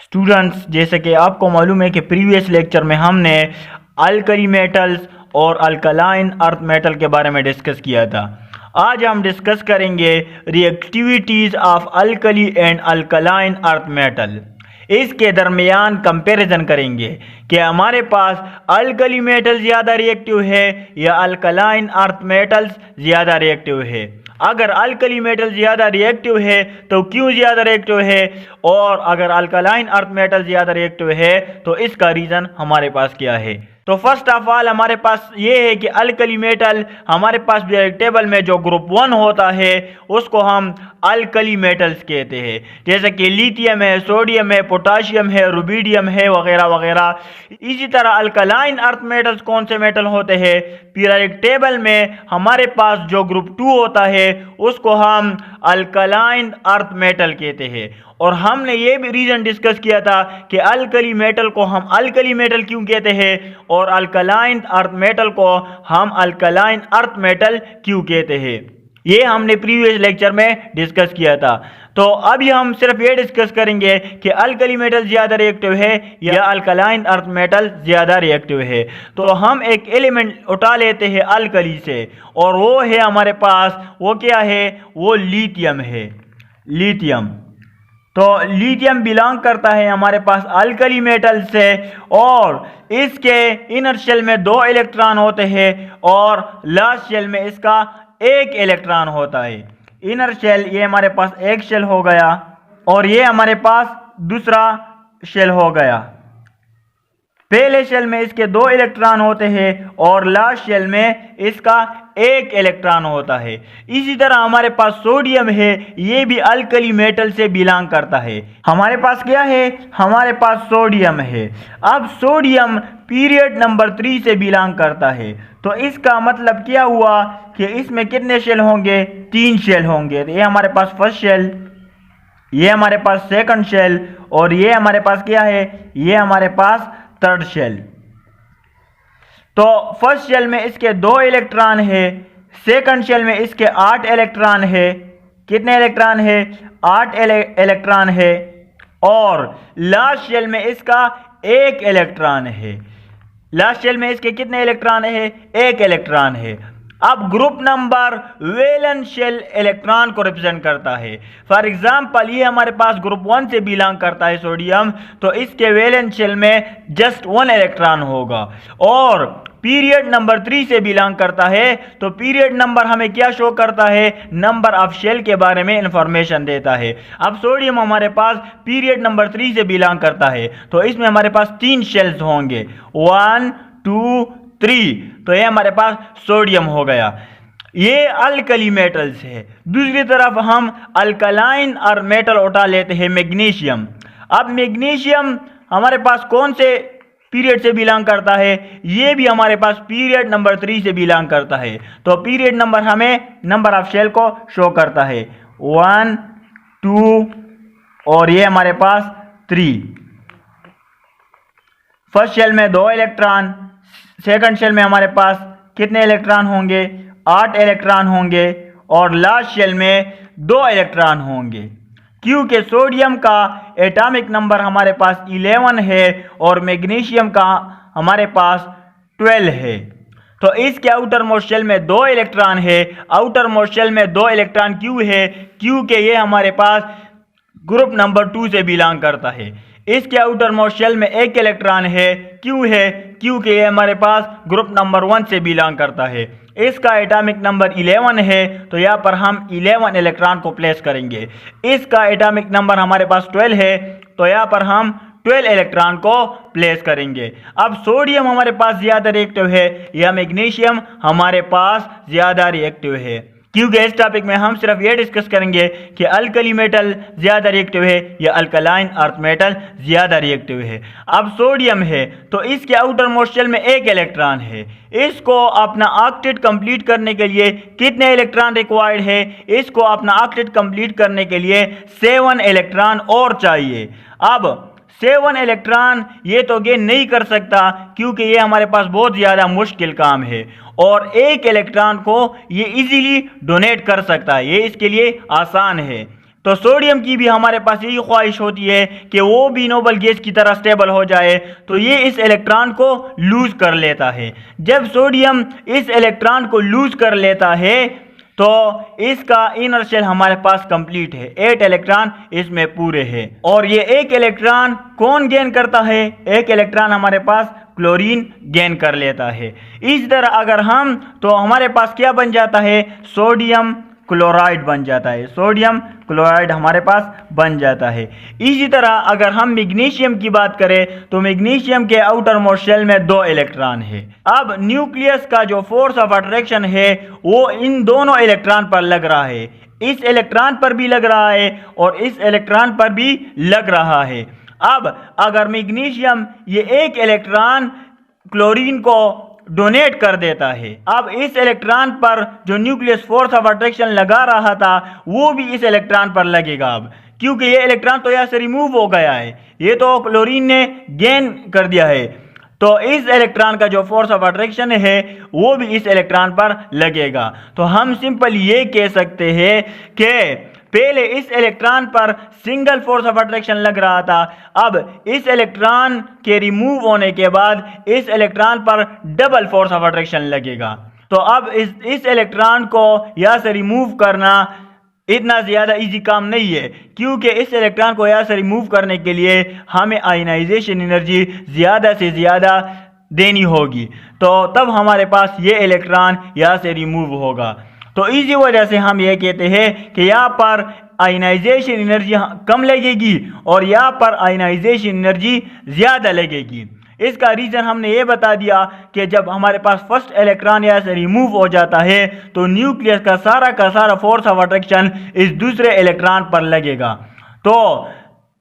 Students, जैसे कि आपको मालूम है कि प्रीवियस लेक्चर में हमने अल्कली मेटल्स और अल्कलाइन अर्थ मेटल के बारे में डिस्कस किया था। आज हम डिस्कस करेंगे reactivities of alkali and alkaline earth metal. इसके दरमियान कंपैरिजन करेंगे कि हमारे पास अल्कली मेटल ज़्यादा रिएक्टिव है या अल्कलाइन अर्थ मेटल्स ज़्यादा रिएक्टिव है। अगर अल्कली मेटल ज़्यादा रिएक्टिव है तो क्यों ज़्यादा रिएक्टिव है, और अगर अल्कलाइन अर्थ मेटल ज़्यादा रिएक्टिव है तो इसका रीज़न हमारे पास क्या है। तो फर्स्ट ऑफ ऑल हमारे पास ये है कि अल्कली मेटल हमारे पास टेबल में जो ग्रुप 1 होता है उसको हम अल्कली मेटल्स कहते हैं, जैसे कि लिथियम है, सोडियम है, पोटाशियम है, रुबिडियम है वगैरह वगैरह। इसी तरह अल्कलाइन अर्थ मेटल्स कौन से मेटल होते हैं, पीरियोडिक टेबल में हमारे पास जो ग्रुप 2 होता है उसको हम अल्कलाइन अर्थ मेटल कहते हैं। और हमने ये भी रीज़न डिस्कस किया था कि अल्कली मेटल को हम अल्कली मेटल क्यों कहते हैं और अल्कलाइन अर्थ मेटल को हम अल्कलाइन अर्थ मेटल क्यों कहते हैं। ये हमने प्रीवियस लेक्चर में डिस्कस किया था। तो अभी हम सिर्फ ये डिस्कस करेंगे कि अल्कली मेटल ज़्यादा रिएक्टिव है या अल्कलाइन अर्थ मेटल ज़्यादा रिएक्टिव है। तो हम एक एलिमेंट उठा लेते हैं अल्कली से, और वो है हमारे पास, वो क्या है, वो लिथियम है। लिथियम, तो लिथियम बिलोंग करता है हमारे पास अल्कली मेटल से, और इसके इनर शेल में 2 इलेक्ट्रॉन होते हैं और लास्ट शेल में इसका 1 इलेक्ट्रॉन होता है। इनर शेल ये हमारे पास एक शेल हो गया और ये हमारे पास दूसरा शेल हो गया। पहले शेल में इसके 2 इलेक्ट्रॉन होते हैं और लास्ट शेल में इसका 1 इलेक्ट्रॉन होता है। इसी तरह हमारे पास सोडियम है, ये भी अल्कली मेटल से बिलोंग करता है। हमारे पास क्या है, हमारे पास सोडियम है। अब सोडियम पीरियड नंबर 3 से बिलोंग करता है, तो इसका मतलब क्या हुआ कि इसमें कितने शेल होंगे, 3 शेल होंगे। ये हमारे पास फर्स्ट शेल, ये हमारे पास सेकंड शेल, और ये हमारे पास क्या है, ये हमारे पास थर्ड शेल। तो फर्स्ट शेल में इसके 2 इलेक्ट्रॉन है, सेकंड शेल में इसके 8 इलेक्ट्रॉन है। कितने इलेक्ट्रॉन है, 8 इलेक्ट्रॉन है, और लास्ट शेल में इसका 1 इलेक्ट्रॉन है। लास्ट शेल में इसके कितने इलेक्ट्रॉन है, 1 इलेक्ट्रॉन है। अब group number valence shell electron को रिप्रेजेंट करता है। फॉर एग्जांपल ये हमारे पास ग्रुप 1 से बिलोंग करता है सोडियम, तो इसके वैलेंस शेल में जस्ट 1 इलेक्ट्रॉन होगा। और पीरियड नंबर 3 से बिलोंग करता है, तो पीरियड नंबर हमें क्या शो करता है, नंबर ऑफ शेल के बारे में इंफॉर्मेशन देता है। अब सोडियम हमारे पास पीरियड नंबर 3 से बिलोंग करता है, तो इसमें हमारे पास 3 शेल्स होंगे, 1 2 3। तो ये हमारे पास सोडियम हो गया। ये अल्कली मेटल्स है। दूसरी तरफ हम अल्कलाइन और मेटल उठा लेते हैं मैग्नीशियम। अब मैग्नीशियम हमारे पास कौन से पीरियड से बिलोंग करता है, ये भी हमारे पास पीरियड नंबर 3 से बिलोंग करता है। तो पीरियड नंबर हमें नंबर ऑफ शेल को शो करता है, 1 2 और ये हमारे पास 3। फर्स्ट शेल में 2 इलेक्ट्रॉन, सेकंड शेल में हमारे पास कितने इलेक्ट्रॉन होंगे, 8 इलेक्ट्रॉन होंगे, और लास्ट शेल में 2 इलेक्ट्रॉन होंगे। क्योंकि सोडियम का एटॉमिक नंबर हमारे पास 11 है और मैग्नीशियम का हमारे पास 12 है, तो इसके आउटर मोस्ट शेल में 2 इलेक्ट्रॉन है। आउटर मोस्ट शेल में 2 इलेक्ट्रॉन क्यों है, क्योंकि ये हमारे पास ग्रुप नंबर 2 से बिलोंग करता है। इसके आउटर मोस्ट शेल में 1 इलेक्ट्रॉन है, क्यों है, क्योंकि ये हमारे पास ग्रुप नंबर 1 से बिलोंग करता है। इसका एटॉमिक नंबर 11 है, तो यहाँ पर हम 11 इलेक्ट्रॉन को प्लेस करेंगे। इसका एटॉमिक नंबर हमारे पास 12 है, तो यहाँ पर हम 12 इलेक्ट्रॉन को प्लेस करेंगे। अब सोडियम हमारे पास ज़्यादा रिएक्टिव है या मैग्नीशियम हमारे पास ज़्यादा रिएक्टिव है, क्योंकि इस टॉपिक में हम सिर्फ ये डिस्कस करेंगे कि अल्कली मेटल ज़्यादा रिएक्टिव है या अल्कलाइन अर्थ मेटल ज़्यादा रिएक्टिव है। अब सोडियम है, तो इसके आउटर मोस्ट शेल में 1 इलेक्ट्रॉन है। इसको अपना ऑक्टेट कंप्लीट करने के लिए कितने इलेक्ट्रॉन रिक्वायर्ड है, इसको अपना ऑक्टेट कंप्लीट करने के लिए 7 इलेक्ट्रॉन और चाहिए। अब 7 इलेक्ट्रॉन ये तो गेन नहीं कर सकता, क्योंकि ये हमारे पास बहुत ज़्यादा मुश्किल काम है, और 1 इलेक्ट्रॉन को ये इजीली डोनेट कर सकता है, ये इसके लिए आसान है। तो सोडियम की भी हमारे पास यही ख्वाहिश होती है कि वो भी नोबल गैस की तरह स्टेबल हो जाए, तो ये इस इलेक्ट्रॉन को लूज कर लेता है। जब सोडियम इस इलेक्ट्रॉन को लूज कर लेता है तो इसका इनर शेल हमारे पास कंप्लीट है, 8 इलेक्ट्रॉन इसमें पूरे हैं। और ये एक इलेक्ट्रॉन कौन गेन करता है? एक इलेक्ट्रॉन हमारे पास क्लोरीन गेन कर लेता है। इस तरह अगर हम तो हमारे पास क्या बन जाता है? सोडियम क्लोराइड बन जाता है, सोडियम क्लोराइड हमारे पास बन जाता है। इसी तरह अगर हम मैग्नीशियम की बात करें तो मैग्नीशियम के आउटर मोस्ट शेल में 2 इलेक्ट्रॉन है। अब न्यूक्लियस का जो फोर्स ऑफ अट्रैक्शन है वो इन दोनों इलेक्ट्रॉन पर लग रहा है, इस इलेक्ट्रॉन पर भी लग रहा है और इस इलेक्ट्रॉन पर भी लग रहा है। अब अगर मैग्नीशियम ये एक इलेक्ट्रॉन क्लोरीन को डोनेट कर देता है, अब इस इलेक्ट्रॉन पर जो न्यूक्लियस फोर्स ऑफ अट्रैक्शन लगा रहा था वो भी इस इलेक्ट्रॉन पर लगेगा। अब क्योंकि ये इलेक्ट्रॉन तो यहाँ से रिमूव हो गया है, ये तो क्लोरीन ने गेन कर दिया है, तो इस इलेक्ट्रॉन का जो फोर्स ऑफ अट्रैक्शन है वो भी इस इलेक्ट्रॉन पर लगेगा। तो हम सिंपल ये कह सकते हैं कि पहले इस इलेक्ट्रॉन पर सिंगल फोर्स ऑफ अट्रैक्शन लग रहा था, अब इस इलेक्ट्रॉन के रिमूव होने के बाद इस इलेक्ट्रॉन पर डबल फोर्स ऑफ अट्रैक्शन लगेगा। तो अब इस इलेक्ट्रॉन को यहाँ से रिमूव करना इतना ज़्यादा इजी काम नहीं है, क्योंकि इस इलेक्ट्रॉन को यहाँ से रिमूव करने के लिए हमें आयनाइजेशन एनर्जी ज़्यादा से ज़्यादा देनी होगी, तो तब हमारे पास ये इलेक्ट्रॉन यहाँ से रिमूव होगा। तो इसी वजह से हम ये कहते हैं कि यहाँ पर आयनाइजेशन एनर्जी कम लगेगी और यहाँ पर आयनाइजेशन एनर्जी ज़्यादा लगेगी। इसका रीज़न हमने ये बता दिया कि जब हमारे पास फर्स्ट इलेक्ट्रॉन यहाँ से रिमूव हो जाता है तो न्यूक्लियस का सारा फोर्स ऑफ अट्रैक्शन इस दूसरे इलेक्ट्रॉन पर लगेगा। तो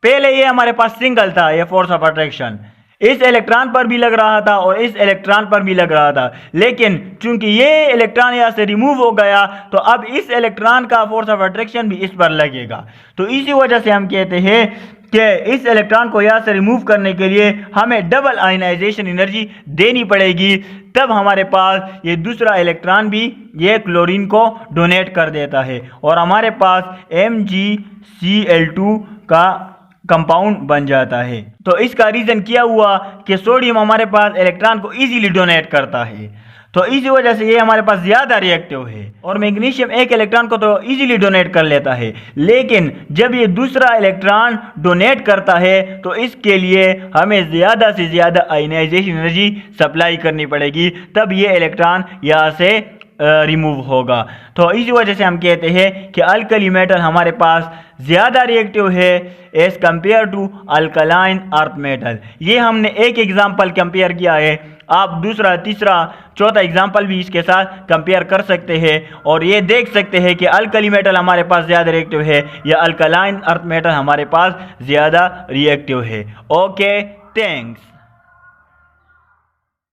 पहले ये हमारे पास सिंगल था, ये फोर्स ऑफ अट्रैक्शन इस इलेक्ट्रॉन पर भी लग रहा था और इस इलेक्ट्रॉन पर भी लग रहा था, लेकिन चूंकि ये इलेक्ट्रॉन यहाँ से रिमूव हो गया तो अब इस इलेक्ट्रॉन का फोर्स ऑफ अट्रैक्शन भी इस पर लगेगा। तो इसी वजह से हम कहते हैं कि इस इलेक्ट्रॉन को यहाँ से रिमूव करने के लिए हमें डबल आयनाइजेशन एनर्जी देनी पड़ेगी, तब हमारे पास ये दूसरा इलेक्ट्रॉन भी ये क्लोरीन को डोनेट कर देता है और हमारे पास MgCl2 का कंपाउंड बन जाता है। तो इसका रीज़न क्या हुआ कि सोडियम हमारे पास इलेक्ट्रॉन को इजीली डोनेट करता है, तो इसी वजह से ये हमारे पास ज़्यादा रिएक्टिव है। और मैग्नीशियम एक इलेक्ट्रॉन को तो इजीली डोनेट कर लेता है, लेकिन जब ये दूसरा इलेक्ट्रॉन डोनेट करता है तो इसके लिए हमें ज़्यादा से ज़्यादा आयनाइजेशन एनर्जी सप्लाई करनी पड़ेगी, तब ये इलेक्ट्रॉन यहाँ से रिमूव होगा। तो इसी वजह से हम कहते हैं कि अल्कली मेटल हमारे पास ज़्यादा रिएक्टिव है as compare to alkaline earth metal. ये हमने एक एग्जांपल कंपेयर किया है, आप दूसरा तीसरा चौथा एग्जांपल भी इसके साथ कंपेयर कर सकते हैं और ये देख सकते हैं कि अल्कली मेटल हमारे पास ज़्यादा रिएक्टिव है या अल्कलाइन अर्थ मेटल हमारे पास ज़्यादा रिएक्टिव है। Okay, thanks.